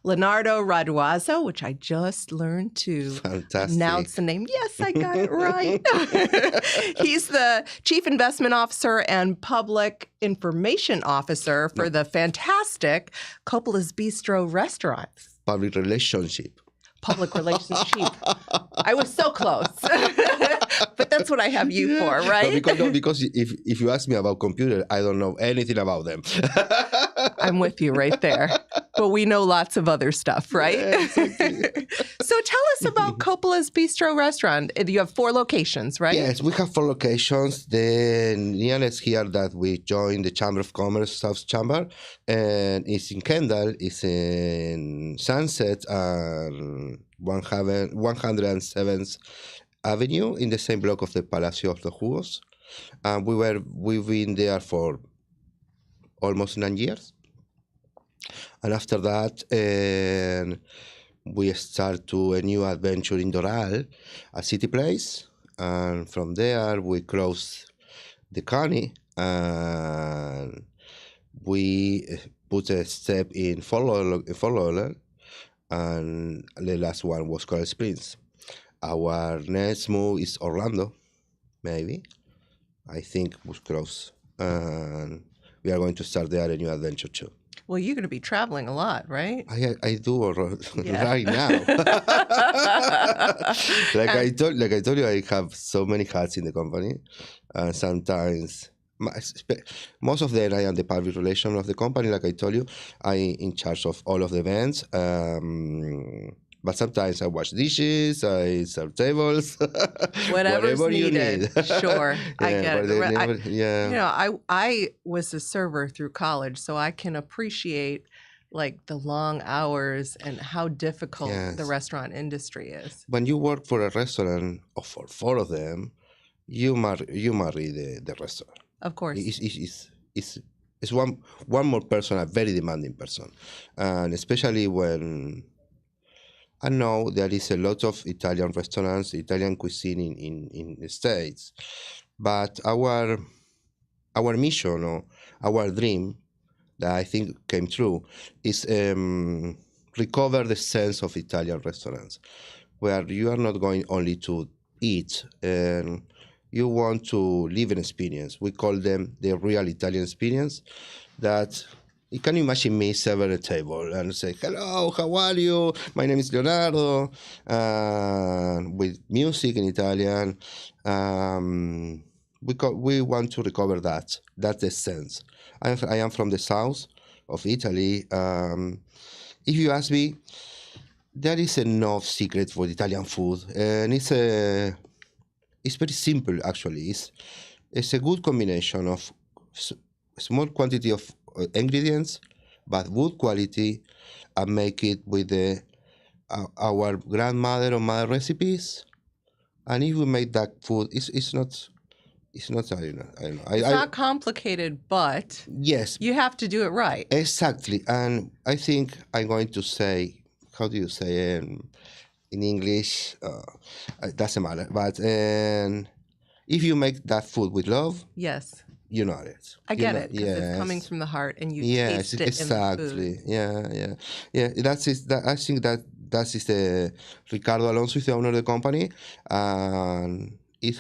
Leonardo Raduazzo, which I just learned to pronounce the name. Yes, I got it right. He's the Chief Investment Officer and Public Information Officer for the fantastic Coppola's Bistro restaurant. Public relationship. Public relationship. I was so close. But that's what I have you for, right? Because if you ask me about computer, I don't know anything about them. I'm with you right there. But we know lots of other stuff, right? Yeah, exactly. So tell us about Coppola's Bistro restaurant. You have 4 locations, right? Yes, we have 4 locations. The nearest here that we joined the Chamber of Commerce, South Chamber, and it's in Kendall, it's in Sunset and 107th Avenue in the same block of the Palacio of the Jugos. We've been there for almost 9 years. And after that, we start to a new adventure in Doral, a city place. And from there, we cross the county and we put a step in Fort Lauderdale, and the last one was Coral Springs. Our next move is Orlando, maybe. I think we'll cross. And we are going to start there a new adventure too. Well, you're going to be traveling a lot, right? I do right now. I told you, I have so many hats in the company. Sometimes, most of them I am the public relations of the company. Like I told you, I'm in charge of all of the events. But sometimes I wash dishes, I serve tables. Whatever's needed. Sure, I get it. Yeah. I was a server through college, so I can appreciate like the long hours and how difficult the restaurant industry is. When you work for a restaurant, or for 4 of them, you marry the restaurant. Of course. It's one more person, a very demanding person, and especially when. I know there is a lot of Italian restaurants, Italian cuisine in the States, but our mission or our dream that I think came true is recover the sense of Italian restaurants, where you are not going only to eat, and you want to live an experience. We call them the real Italian experience, that you can imagine me serving a table and say, hello, how are you? My name is Leonardo, with music in Italian. We want to recover that. That's the sense. I am from the south of Italy. If you ask me, there is enough secret for Italian food, and it's very simple, actually. It's a good combination of small quantity of ingredients, but good quality, and make it with our grandmother or mother recipes. And if we make that food, it's not. I don't know. It's not complicated, but yes, you have to do it right. Exactly, and I think I'm going to say, how do you say in English? It doesn't matter. But if you make that food with love, yes. You know it. I get it, because it's coming from the heart and you taste it exactly. in the food. Yeah. I think that is the Ricardo Alonso is the owner of the company, and he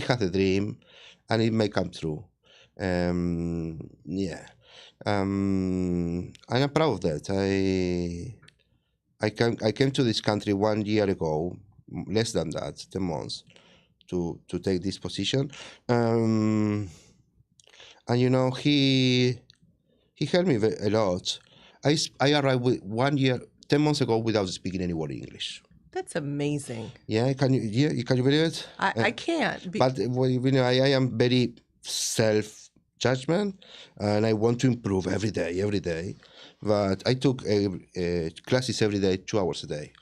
had a dream, and it may come true. I'm proud of that. I came to this country 1 year ago, less than that, 10 months, to take this position. And he helped me a lot. I arrived with 1 year, 10 months ago, without speaking any word English. That's amazing. Yeah, can you believe it? I can't. But I am very self-judgment, and I want to improve every day. But I took classes every day, 2 hours a day,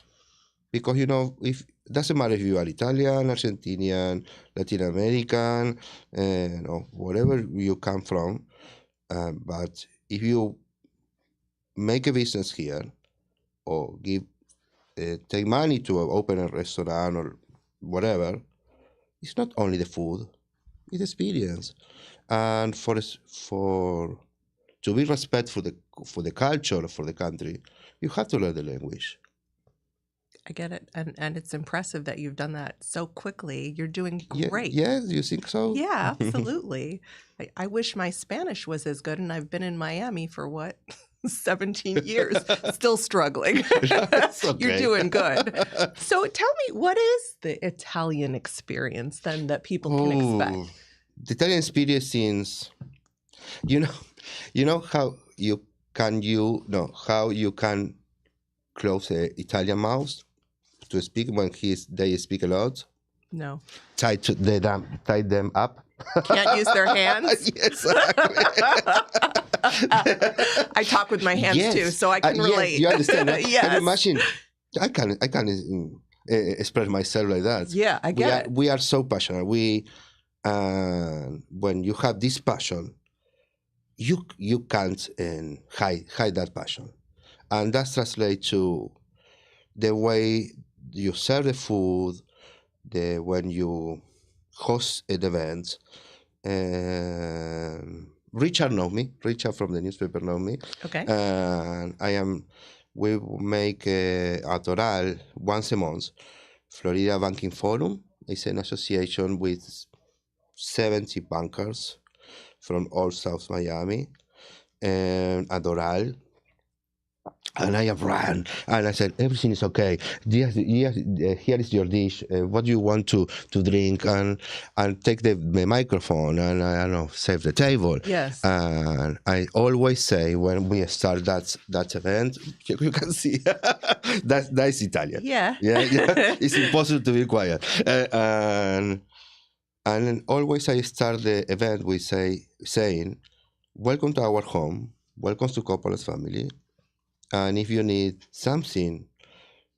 because if doesn't matter if you are Italian, Argentinian, Latin American, or wherever you come from, but if you make a business here or take money to open a restaurant or whatever, it's not only the food, it's experience. And to be respectful for the culture, for the country, you have to learn the language. I get it. And it's impressive that you've done that so quickly. You're doing Yeah, great. yes, you think so? Yeah, absolutely. I wish my Spanish was as good, and I've been in Miami for what? 17 years, still struggling. That's okay. You're doing good. So tell me, what is the Italian experience then that people can expect? The Italian experience is, you know how you can close an Italian mouth to speak when they speak a lot. No. Tie them up. Can't use their hands? Exactly. I talk with my hands too, so I can relate. Yes, you understand that? Yes. Can you imagine? I can express myself like that. Yeah, I get it. We are so passionate. When you have this passion, you can't hide that passion, and that translates to the way you serve the food, when you host an event. Richard knows me. Richard from the newspaper knows me. Okay. And we make at Doral once a month. Florida Banking Forum is an association with 70 bankers from all South Miami, and at Doral. And I ran, and I said, everything is okay. Yes, here is your dish. What do you want to drink? And take the microphone, and I don't know, save the table. Yes. And I always say when we start that event, you can see that's Italian. Yeah. Yeah. It's impossible to be quiet. And always I start the event with saying, "Welcome to our home. Welcome to Coppola's family. And if you need something,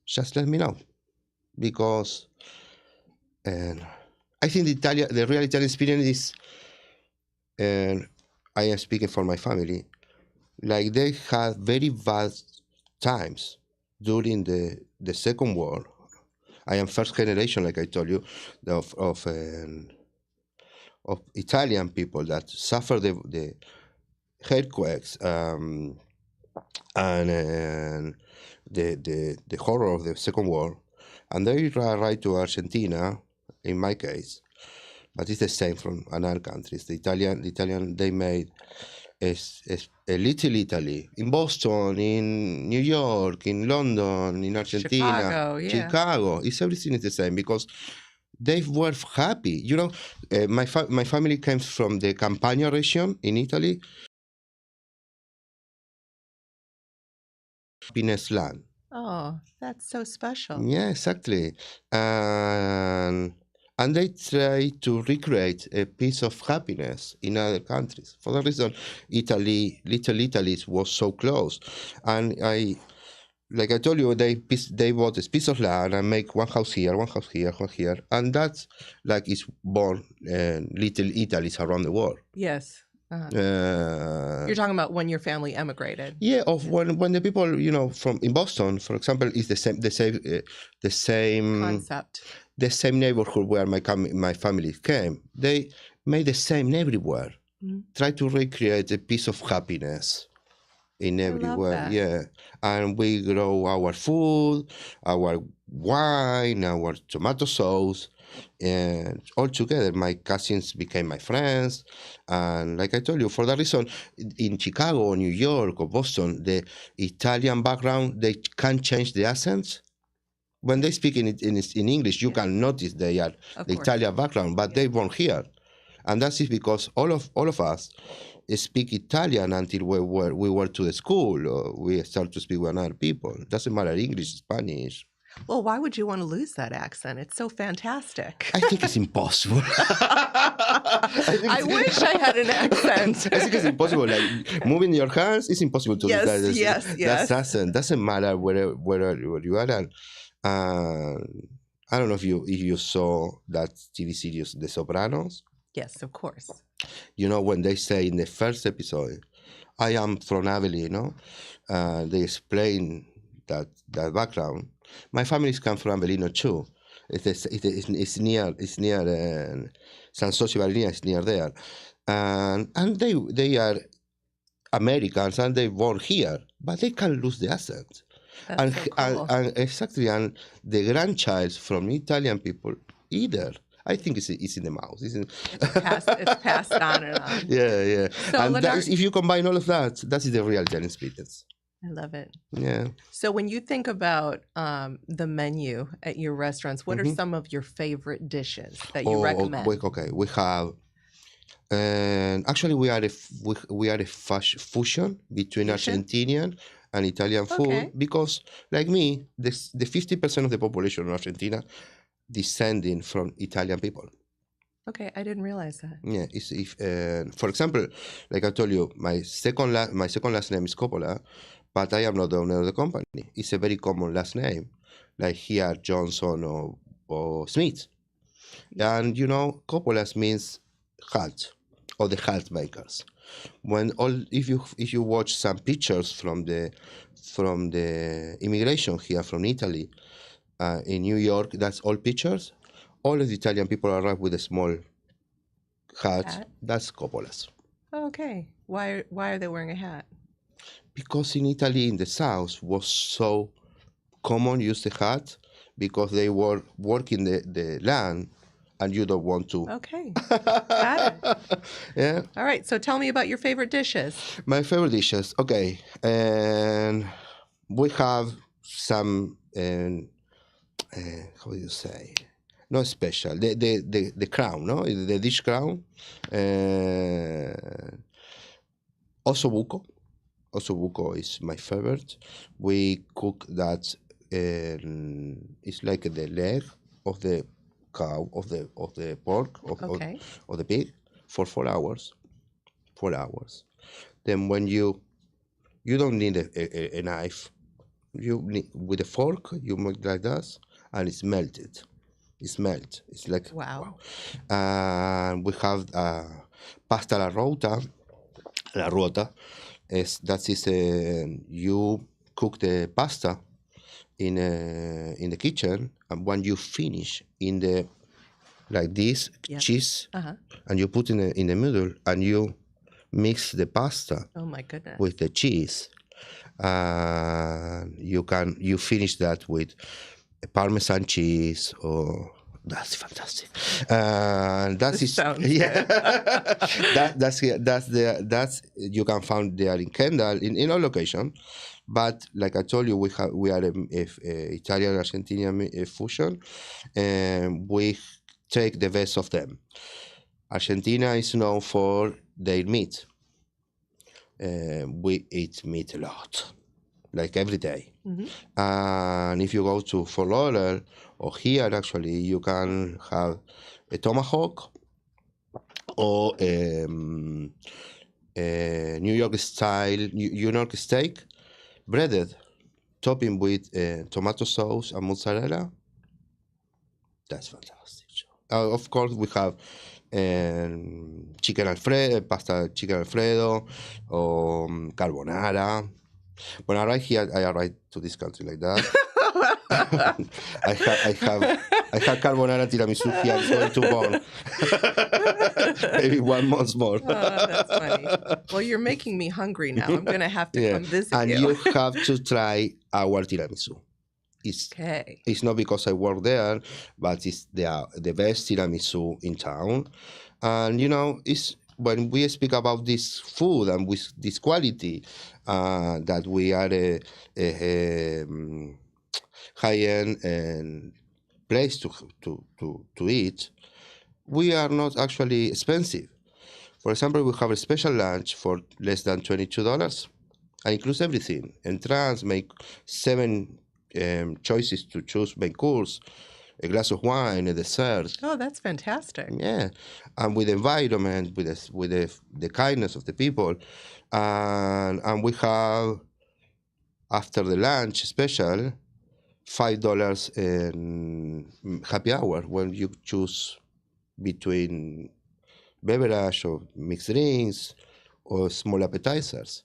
just let me know." Because I think the real Italian experience is, and I am speaking for my family, like they had very bad times during the Second War. I am first generation, like I told you, of Italian people that suffered the earthquakes. And the horror of the Second War, and they arrived to Argentina, in my case, but it's the same from another countries. The Italian they made a little Italy in Boston, in New York, in London, in Argentina, Chicago, yeah. Chicago. Everything is the same because they were happy. My family came from the Campania region in Italy. Happiness land. Oh, that's so special. Yeah, exactly. And they try to recreate a piece of happiness in other countries. For that reason, little Italy was so close. And like I told you, they bought this piece of land and make one house here, one here. And that's like it's born little Italies around the world. Yes. You're talking about when your family emigrated. Yeah, when the people from in Boston, for example, is the same concept, the same neighborhood where my family came. They made the same everywhere. Mm-hmm. Try to recreate a piece of happiness in everywhere. Yeah, and we grow our food, our wine, our tomato sauce. And all together, my cousins became my friends. And like I told you, for that reason, in Chicago or New York or Boston, the Italian background, they can't change the accents. When they speak in English, you can notice they are the Italian background, but they born here. And that's it because all of us speak Italian until we were to the school, or we start to speak with other people. It doesn't matter English, Spanish. Well, why would you want to lose that accent? It's so fantastic. I think it's impossible. I wish I had an accent. I think it's impossible. Like moving your hands, it's impossible to lose that. Yes. That doesn't matter where you are. I don't know if you saw that TV series, The Sopranos. Yes, of course. When they say in the first episode, "I am from Avellino," they explain that background. My family comes from Avellino too. It's near San Socio Valentina is near there, and they are Americans and they born here, but they can lose the accent. That's so cool. And exactly, and the grandchild from Italian people either. I think it's in the mouth. It's passed on and on. Yeah. So And if you combine all of that, that is the real Italian experience. I love it. Yeah. So when you think about the menu at your restaurants, what are some of your favorite dishes that you recommend? Okay, we have. And actually, we are a fusion between Argentinian and Italian food because, like me, the 50% of the population in Argentina descending from Italian people. Okay, I didn't realize that. Yeah, for example, like I told you, my second last name is Coppola, but I am not the owner of the company. It's a very common last name, like here Johnson or Smith, and Coppola means hat, or the hat makers. If you watch some pictures from the immigration here from Italy in New York, that's all pictures. All of the Italian people arrive with a small hat. That's Coppola's. Okay. Why are they wearing a hat? Because in Italy, in the south, was so common use the hat because they were working the land and you don't want to. Okay. Got it. Yeah. All right. So tell me about your favorite dishes. My favorite dishes. Okay. And we have some, how do you say? Not special. The crown, no? The dish crown. Ossobuco. Ossobuco is my favorite. We cook that. It's like the leg of the cow, of the pork, of the pig, for 4 hours. 4 hours. Then when you don't need a knife. You need, with a fork, you make like that, and it's melted. It's melted. It's like wow. And we have pasta la ruota. La ruota you cook the pasta in the kitchen, and when you finish in the like this cheese, and you put in the middle, and you mix the pasta. Oh my goodness. With the cheese. You finish that with a Parmesan cheese, or that's fantastic. That's you can find there in Kendall in all locations. But like I told you, we are a Italian Argentinian fusion, and we take the best of them. Argentina is known for their meat. We eat meat a lot, like every day. And if you go to Fort Lauderdale or here, actually, you can have a tomahawk or New York style New York steak, breaded, topping with tomato sauce and mozzarella. That's fantastic. Of course, we have chicken Alfredo, pasta chicken Alfredo, or carbonara. When I arrived to this country like that. I have carbonara tiramisu here. It's going to burn. Maybe 1 month more. Oh, that's funny. Well, you're making me hungry now. I'm going to have to come visit you. And you have to try our tiramisu. It's not because I work there, but it's the best tiramisu in town. And it's when we speak about this food and with this quality, that we are a high-end place to eat. We are not actually expensive. For example, we have a special lunch for less than $22. It includes everything. Entrance, make 7 choices to choose main course, a glass of wine, a dessert. Oh, that's fantastic. Yeah, and with the environment, with the kindness of the people, and we have after the lunch special $5 in happy hour when you choose between beverage or mixed drinks or small appetizers,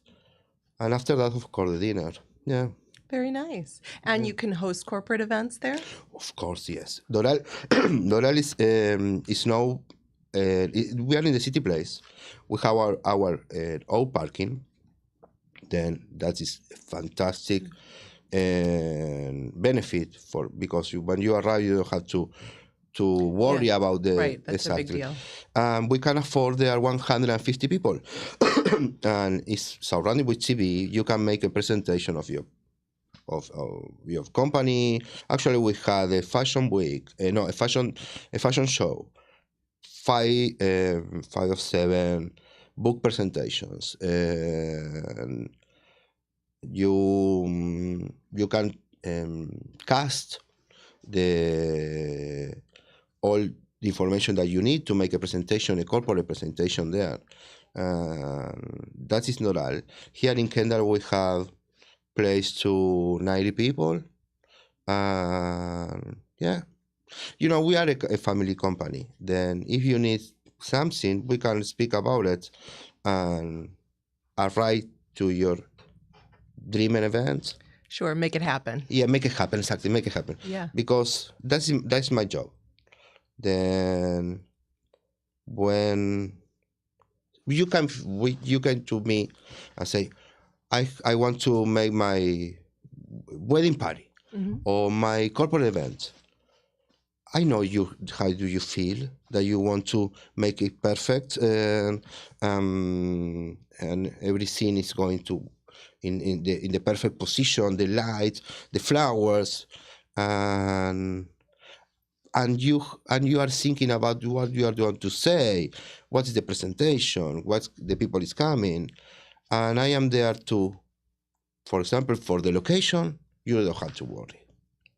and after that, of course, the dinner. Yeah. Very nice. And you can host corporate events there? Of course, yes. Doral is now, we are in the city place. We have our own parking. then that is fantastic benefit because when you arrive, you don't have to worry about the right. That's exactly. a big deal. We can afford there 150 people, and it's surrounded with TV. You can make a presentation of your company. Actually, we had a fashion week, a fashion show. 5 of 7 book presentations. You can cast all the information that you need to make a presentation, a corporate presentation there. That is not all. Here in Kendall, we have place to 90 people. Yeah. We are a family company. Then if you need something, we can speak about it and arrive to your dream event. Sure, make it happen. Yeah, make it happen. Exactly, make it happen. Yeah. Because that's my job. Then when you come to me and say, I want to make my wedding party or my corporate event. I know you. How do you feel that you want to make it perfect, and everything is going to in the perfect position, the light, the flowers, and you are thinking about what you are going to say, what is the presentation, what the people is coming, and I am there to, for example, for the location, you don't have to worry.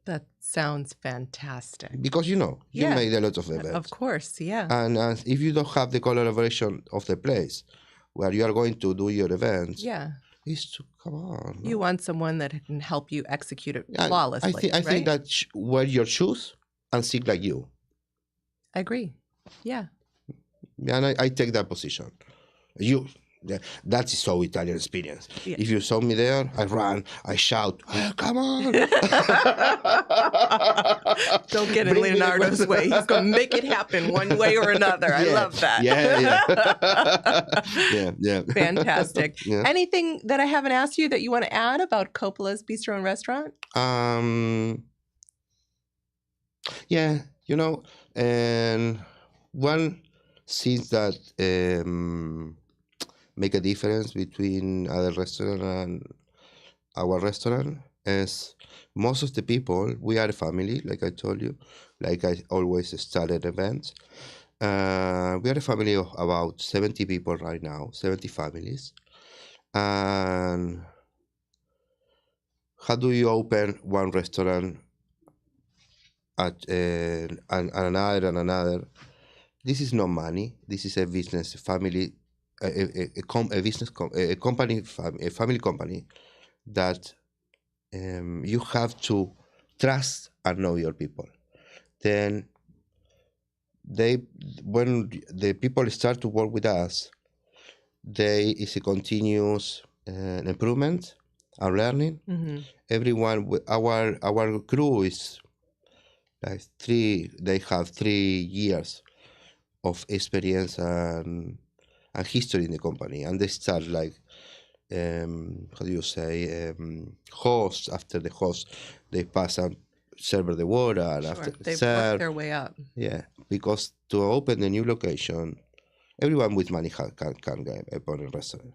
That sounds fantastic. Because you made a lot of events. Of course, yeah. And if you don't have the collaboration of the place where you are going to do your events, come on. You want someone that can help you execute it flawlessly. I think that wear your shoes and think like you. I agree. Yeah. And I take that position. That is so Italian experience. Yeah. If you saw me there, I run, I shout, oh, come on. Don't get in Leonardo's way. He's going to make it happen one way or another. I love that. Yeah. Fantastic. Yeah. Anything that I haven't asked you that you want to add about Coppola's Bistro and Restaurant? And one thing that make a difference between other restaurant and our restaurant is most of the people, we are a family, like I told you, like I always started events. We are a family of about 70 people right now, 70 families. And how do you open one restaurant and another? This is not money. This is a business family. A family company that you have to trust and know your people. Then when the people start to work with us, is a continuous improvement and learning. Everyone, our crew is like they have 3 years of experience and history in the company, and they start like host. After the host, they pass and serve the water, and after they've worked their way up. Yeah, because to open a new location, everyone with money can open a restaurant,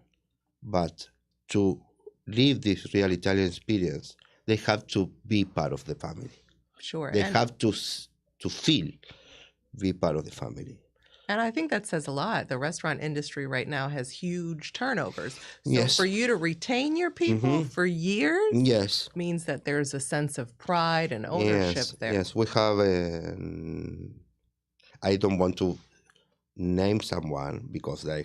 but to live this real Italian experience, they have to be part of the family. Sure, they have to feel be part of the family. And I think that says a lot. The restaurant industry right now has huge turnovers. So for you to retain your people for years means that there's a sense of pride and ownership there. Yes, we have I don't want to name someone because I'm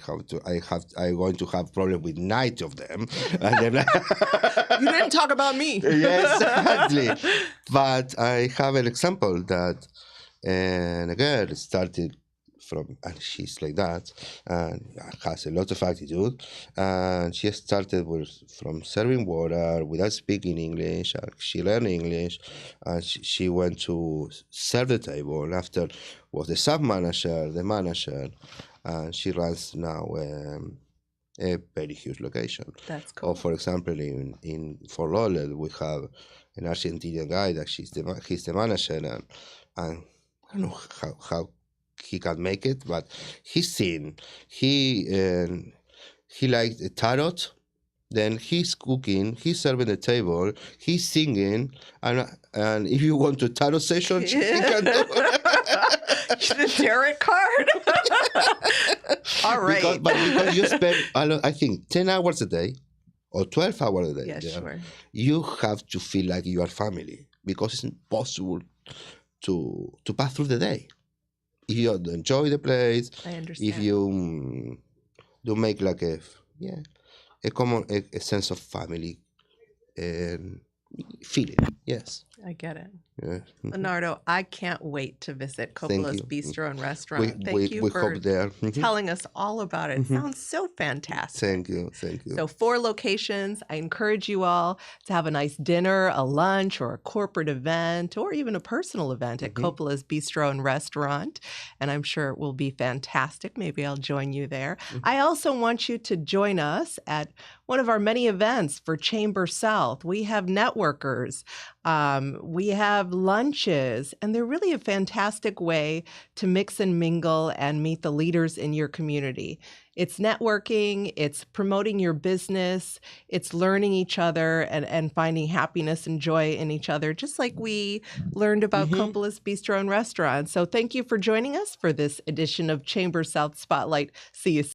going to have problem with 90 of them. And then you didn't talk about me. Yes, exactly. But I have an example that a girl started and she's like that, and has a lot of attitude, and she started from serving water without speaking English. She learned English, and she went to serve the table, and after was the sub manager, the manager, and she runs now a very huge location. That's cool. Or, for example, in Fort Lauderdale, we have an Argentinian guy that he's the manager, and I don't know how he can make it, but he's seen. He likes the tarot. Then he's cooking, he's serving the table, he's singing, and if you want a tarot session, he can do the tarot card. All right. Because you spend, I think, 10 hours a day or 12 hours a day. Yeah, sure. You have to feel like you are family, because it's impossible to pass through the day. If you don't enjoy the place, I understand. If you don't make like a sense of family and feeling. Yes. I get it. Yeah. Leonardo, I can't wait to visit Coppola's Bistro and Restaurant. Thank you for hope there. telling us all about it. It sounds so fantastic. Thank you. So 4 locations. I encourage you all to have a nice dinner, a lunch, or a corporate event, or even a personal event at Coppola's Bistro and Restaurant. And I'm sure it will be fantastic. Maybe I'll join you there. I also want you to join us at one of our many events for Chamber South. We have networkers. We have lunches, and they're really a fantastic way to mix and mingle and meet the leaders in your community. It's networking, it's promoting your business, it's learning each other and finding happiness and joy in each other, just like we learned about Coppola's Bistro and Restaurant. So thank you for joining us for this edition of Chamber South Spotlight. See you soon.